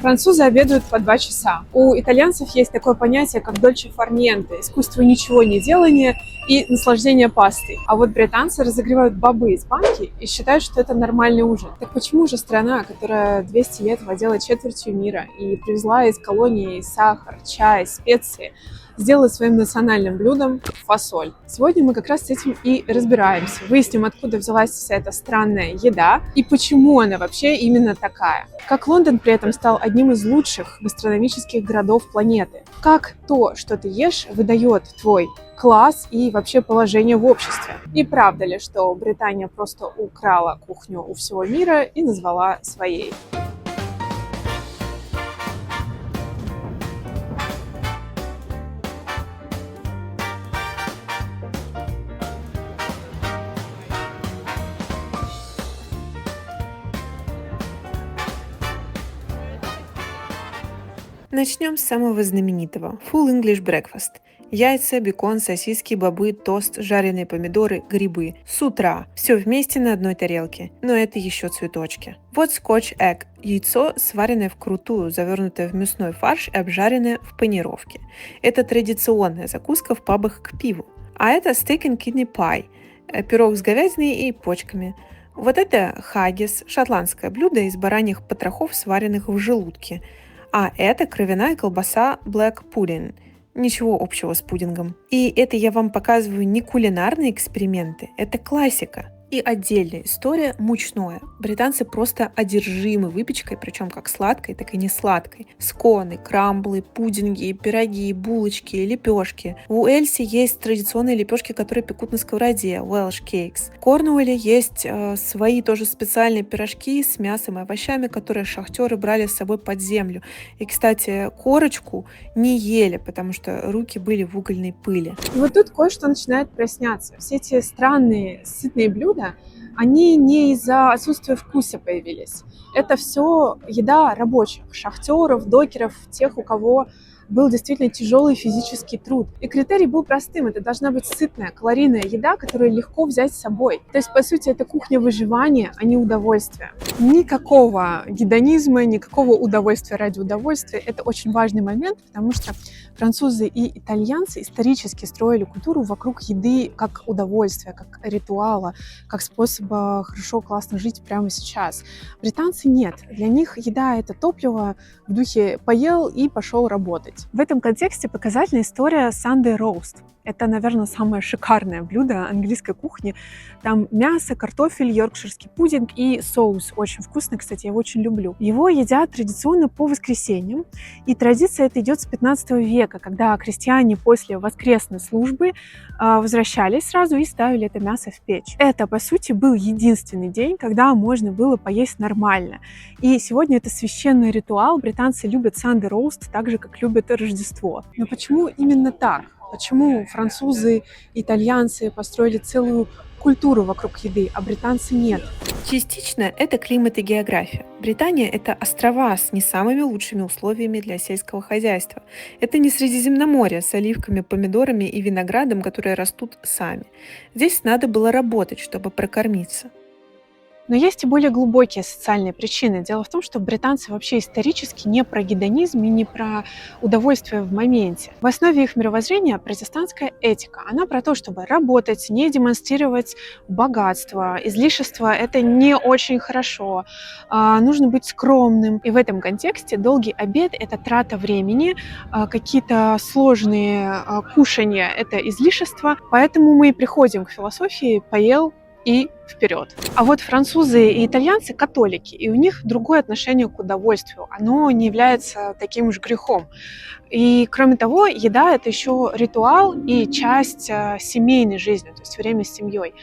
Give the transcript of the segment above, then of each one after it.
Французы обедают по 2 часа. У итальянцев есть такое понятие, как дольче фар ниенте, искусство ничего не делания и наслаждение пастой. А вот британцы разогревают бобы из банки и считают, что это нормальный ужин. Так почему же страна, которая 200 лет владела четвертью мира и привезла из колонии сахар, чай, специи, сделала своим национальным блюдом фасоль? Сегодня мы как раз с этим и разбираемся. Выясним, откуда взялась вся эта странная еда и почему она вообще именно такая. Как Лондон при этом стал одним из лучших гастрономических городов планеты. Как то, что ты ешь, выдает твой класс и вообще положение в обществе. И правда ли, что Британия просто украла кухню у всего мира и назвала своей? Начнем с самого знаменитого – Full English Breakfast. Яйца, бекон, сосиски, бобы, тост, жареные помидоры, грибы. С утра. Все вместе на одной тарелке. Но это еще цветочки. Вот Scotch Egg – яйцо, сваренное вкрутую, завернутое в мясной фарш и обжаренное в панировке. Это традиционная закуска в пабах к пиву. А это Steak and Kidney Pie – пирог с говядиной и почками. Вот это хаггис – шотландское блюдо из бараньих потрохов, сваренных в желудке. А это кровяная колбаса Black Pudding. Ничего общего с пудингом. И это я вам показываю не кулинарные эксперименты, это классика. И отдельная история – мучное. Британцы просто одержимы выпечкой, причем как сладкой, так и не сладкой. Сконы, крамблы, пудинги, пироги, булочки, лепешки. В Уэльсе есть традиционные лепешки, которые пекут на сковороде – Welsh cakes. В Корнуолле есть свои тоже специальные пирожки с мясом и овощами, которые шахтеры брали с собой под землю. И, кстати, корочку не ели, потому что руки были в угольной пыли. И вот тут кое-что начинает проясняться. Все эти странные, сытные блюда, они не из-за отсутствия вкуса появились. Это все еда рабочих, шахтеров, докеров, тех, у кого был действительно тяжелый физический труд. И критерий был простым. Это должна быть сытная, калорийная еда, которую легко взять с собой. То есть, по сути, это кухня выживания, а не удовольствия. Никакого гедонизма, никакого удовольствия ради удовольствия. Это очень важный момент, потому что французы и итальянцы исторически строили культуру вокруг еды как удовольствия, как ритуала, как способа хорошо, классно жить прямо сейчас. Британцы нет. Для них еда — это топливо в духе «поел и пошел работать». В этом контексте показательная история Sunday Roast. Это, наверное, самое шикарное блюдо английской кухни. Там мясо, картофель, йоркширский пудинг и соус. Очень вкусный, кстати, я его очень люблю. Его едят традиционно по воскресеньям. И традиция эта идет с 15 века, когда крестьяне после воскресной службы возвращались сразу и ставили это мясо в печь. Это, по сути, был единственный день, когда можно было поесть нормально. И сегодня это священный ритуал. Британцы любят Sunday Roast так же, как любят Рождество. Но почему именно так? Почему французы, итальянцы построили целую культуру вокруг еды, а британцы нет? Частично это климат и география. Британия – это острова с не самыми лучшими условиями для сельского хозяйства. Это не Средиземноморье с оливками, помидорами и виноградом, которые растут сами. Здесь надо было работать, чтобы прокормиться. Но есть и более глубокие социальные причины. Дело в том, что британцы вообще исторически не про гедонизм и не про удовольствие в моменте. В основе их мировоззрения протестантская этика. Она про то, чтобы работать, не демонстрировать богатство. Излишество — это не очень хорошо. Нужно быть скромным. И в этом контексте долгий обед — это трата времени, какие-то сложные кушания — это излишество. Поэтому мы и приходим к философии «поел и вперед». А вот французы и итальянцы католики, и у них другое отношение к удовольствию. Оно не является таким уж грехом. И кроме того, еда — это еще ритуал и часть семейной жизни, то есть время с семьей.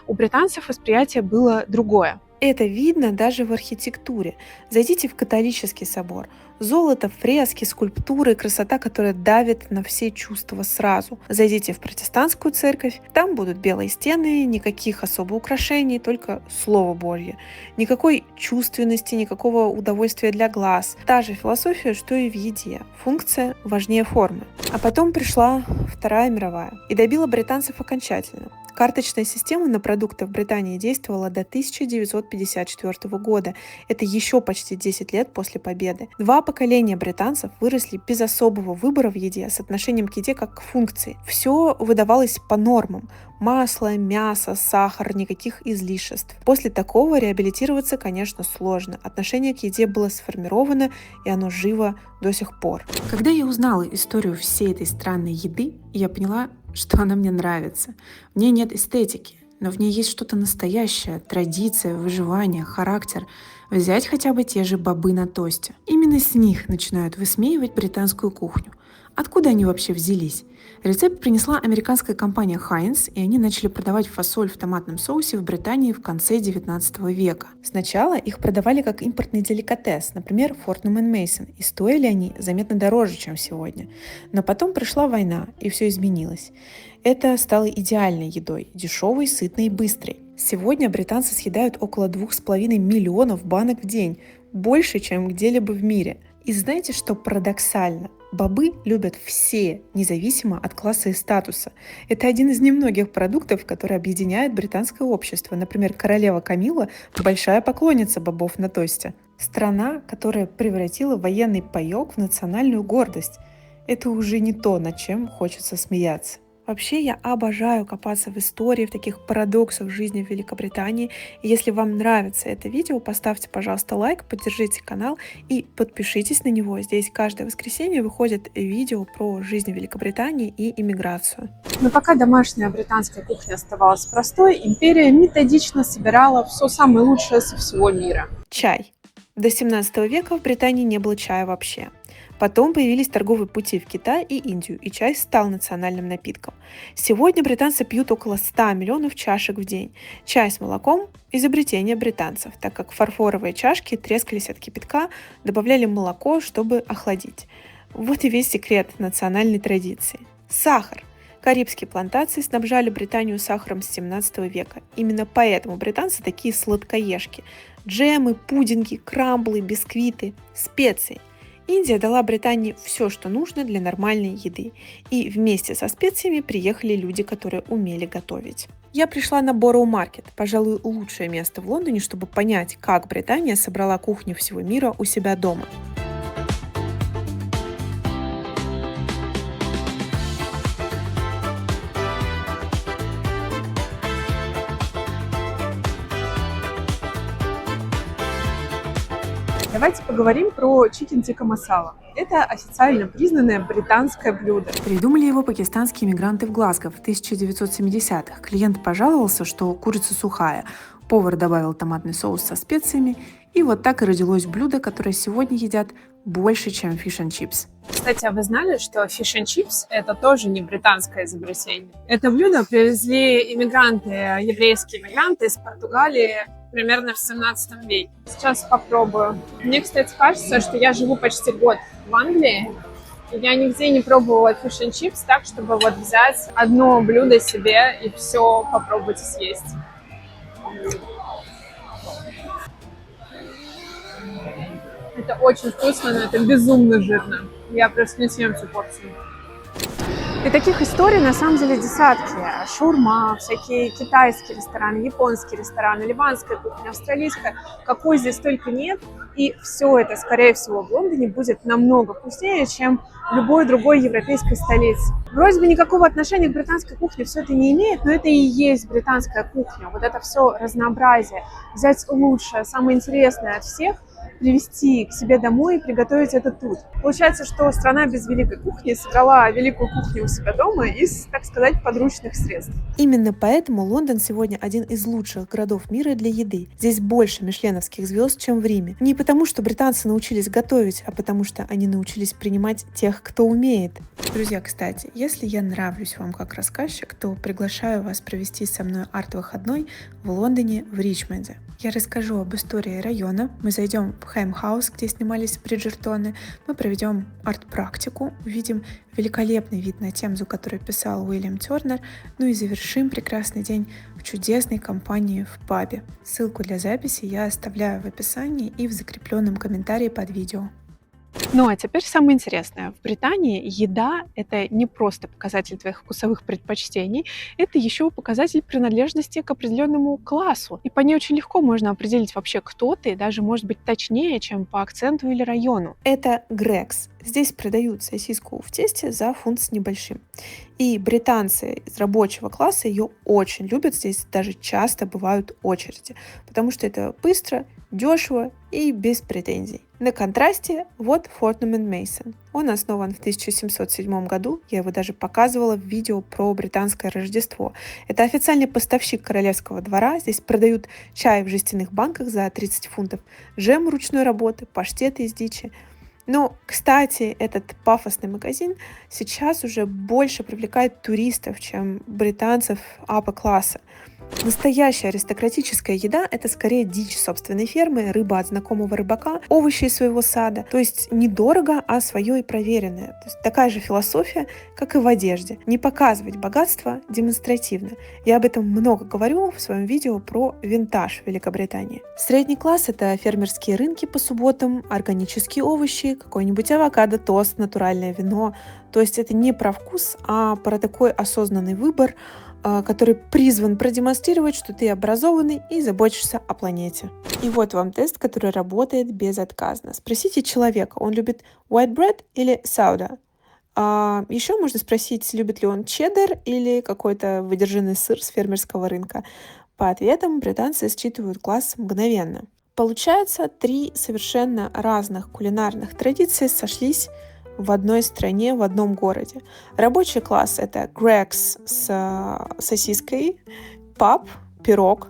У британцев восприятие было другое. Это видно даже в архитектуре. Зайдите в католический собор. Золото, фрески, скульптуры, красота, которая давит на все чувства сразу. Зайдите в протестантскую церковь, там будут белые стены, никаких особо украшений, только Слово Божье. Никакой чувственности, никакого удовольствия для глаз. Та же философия, что и в еде. Функция важнее формы. А потом пришла Вторая мировая и добила британцев окончательно. Карточная система на продукты в Британии действовала до 1954 года. Это еще почти 10 лет после победы. 2 поколения британцев выросли без особого выбора в еде, с отношением к еде как к функции. Все выдавалось по нормам. Масло, мясо, сахар, никаких излишеств. После такого реабилитироваться, конечно, сложно. Отношение к еде было сформировано, и оно живо до сих пор. Когда я узнала историю всей этой странной еды, я поняла, что она мне нравится. В ней нет эстетики, но в ней есть что-то настоящее, традиция, выживание, характер. Взять хотя бы те же бобы на тосте. Именно с них начинают высмеивать британскую кухню. Откуда они вообще взялись? Рецепт принесла американская компания Heinz, и они начали продавать фасоль в томатном соусе в Британии в конце 19 века. Сначала их продавали как импортный деликатес, например, Fortnum & Mason, и стоили они заметно дороже, чем сегодня. Но потом пришла война, и все изменилось. Это стало идеальной едой, дешевой, сытной и быстрой. Сегодня британцы съедают около 2,5 миллионов банок в день, больше, чем где-либо в мире. И знаете, что парадоксально? Бобы любят все, независимо от класса и статуса. Это один из немногих продуктов, который объединяет британское общество. Например, королева Камилла – большая поклонница бобов на тосте. Страна, которая превратила военный паёк в национальную гордость. Это уже не то, над чем хочется смеяться. Вообще, я обожаю копаться в истории, в таких парадоксах жизни в Великобритании. И если вам нравится это видео, поставьте, пожалуйста, лайк, поддержите канал и подпишитесь на него. Здесь каждое воскресенье выходит видео про жизнь в Великобритании и иммиграцию. Но пока домашняя британская кухня оставалась простой, империя методично собирала все самое лучшее со всего мира. Чай. До 17 века в Британии не было чая вообще. Потом появились торговые пути в Китай и Индию, и чай стал национальным напитком. Сегодня британцы пьют около 100 миллионов чашек в день. Чай с молоком – изобретение британцев, так как фарфоровые чашки трескались от кипятка, добавляли молоко, чтобы охладить. Вот и весь секрет национальной традиции. Сахар. Карибские плантации снабжали Британию сахаром с 17 века. Именно поэтому британцы такие сладкоежки. Джемы, пудинги, крамблы, бисквиты, специи. Индия дала Британии все, что нужно для нормальной еды. И вместе со специями приехали люди, которые умели готовить. Я пришла на Borough Market, пожалуй, лучшее место в Лондоне, чтобы понять, как Британия собрала кухню всего мира у себя дома. Давайте поговорим про чикен тикка масала. Это официально признанное британское блюдо. Придумали его пакистанские мигранты в Глазго в 1970-х. Клиент пожаловался, что курица сухая. Повар добавил томатный соус со специями, и вот так и родилось блюдо, которое сегодня едят больше, чем fish and chips. Кстати, а вы знали, что fish and chips – это тоже не британское изобретение? Это блюдо привезли еврейские иммигранты из Португалии примерно в 17 веке. Сейчас попробую. Мне, кстати, кажется, что я живу почти год в Англии, и я нигде не пробовала fish and chips так, чтобы вот взять одно блюдо себе и все попробовать и съесть. Это очень вкусно, но это безумно жирно. Я просто не съем всю порцию. И таких историй на самом деле десятки. Шаурма, всякие китайские рестораны, японские рестораны, ливанская кухня, австралийская. Какой здесь только нет. И все это, скорее всего, в Лондоне будет намного вкуснее, чем в любой другой европейской столице. Вроде бы никакого отношения к британской кухне все это не имеет, но это и есть британская кухня. Вот это все разнообразие. Взять лучшее, самое интересное от всех, привезти к себе домой и приготовить это тут. Получается, что страна без великой кухни собрала великую кухню у себя дома из, так сказать, подручных средств. Именно поэтому Лондон сегодня один из лучших городов мира для еды. Здесь больше мишленовских звезд, чем в Риме. Не потому, что британцы научились готовить, а потому, что они научились принимать тех, кто умеет. Друзья, кстати, если я нравлюсь вам как рассказчик, то приглашаю вас провести со мной арт-выходной в Лондоне, в Ричмонде. Я расскажу об истории района, мы зайдем в Хэм-хаус, где снимались Бриджертоны, мы проведем арт-практику, увидим великолепный вид на Темзу, который писал Уильям Тернер, ну и завершим прекрасный день в чудесной компании в пабе. Ссылку для записи я оставляю в описании и в закрепленном комментарии под видео. Ну а теперь самое интересное. В Британии еда — это не просто показатель твоих вкусовых предпочтений, это еще показатель принадлежности к определенному классу. И по ней очень легко можно определить вообще, кто ты, даже может быть точнее, чем по акценту или району. Это Грекс. Здесь продают сосиску в тесте за фунт с небольшим. И британцы из рабочего класса ее очень любят. Здесь даже часто бывают очереди, потому что это быстро, дешево и без претензий. На контрасте вот Fortnum and Mason. Он основан в 1707 году. Я его даже показывала в видео про британское Рождество. Это официальный поставщик королевского двора. Здесь продают чай в жестяных банках за 30 фунтов, джем ручной работы, паштеты из дичи. Но, кстати, этот пафосный магазин сейчас уже больше привлекает туристов, чем британцев апа-класса. Настоящая аристократическая еда — это скорее дичь собственной фермы, рыба от знакомого рыбака, овощи из своего сада. То есть недорого, а свое и проверенное. То есть такая же философия, как и в одежде. Не показывать богатство демонстративно. Я об этом много говорю в своем видео про винтаж в Великобритании. Средний класс — это фермерские рынки по субботам, органические овощи, какой-нибудь авокадо, тост, натуральное вино. То есть это не про вкус, а про такой осознанный выбор, который призван продемонстрировать, что ты образованный и заботишься о планете. И вот вам тест, который работает безотказно. Спросите человека, он любит white bread или sourdough. Еще можно спросить, любит ли он чеддер или какой-то выдержанный сыр с фермерского рынка. По ответам британцы считывают класс мгновенно. Получается, 3 совершенно разных кулинарных традиции сошлись в одной стране, в одном городе. Рабочий класс — это Грекс с сосиской, паб, пирог.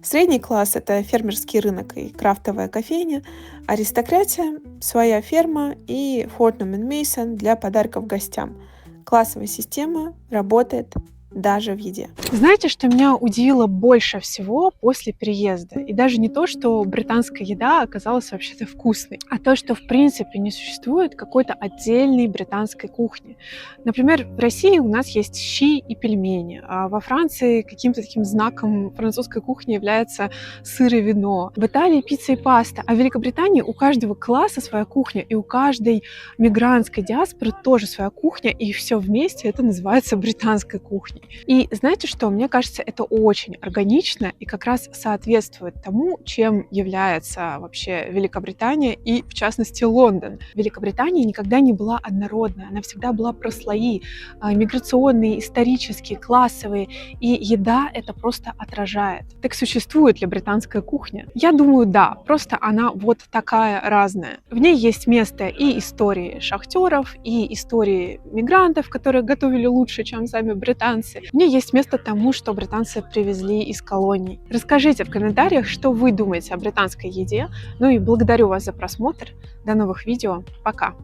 Средний класс — это фермерский рынок и крафтовая кофейня. Аристократия — своя ферма и Fortnum and Mason для подарков гостям. Классовая система работает даже в еде. Знаете, что меня удивило больше всего после переезда? И даже не то, что британская еда оказалась вообще-то вкусной, а то, что в принципе не существует какой-то отдельной британской кухни. Например, в России у нас есть щи и пельмени, а во Франции каким-то таким знаком французской кухни является сыр и вино. В Италии пицца и паста, а в Великобритании у каждого класса своя кухня, и у каждой мигрантской диаспоры тоже своя кухня, и все вместе это называется британской кухней. И знаете что? Мне кажется, это очень органично и как раз соответствует тому, чем является вообще Великобритания и, в частности, Лондон. Великобритания никогда не была однородной, она всегда была про слои, миграционные, исторические, классовые, и еда это просто отражает. Так существует ли британская кухня? Я думаю, да, просто она вот такая разная. В ней есть место и истории шахтеров, и истории мигрантов, которые готовили лучше, чем сами британцы. В ней есть место тому, что британцы привезли из колоний. Расскажите в комментариях, что вы думаете о британской еде. Ну и благодарю вас за просмотр. До новых видео. Пока!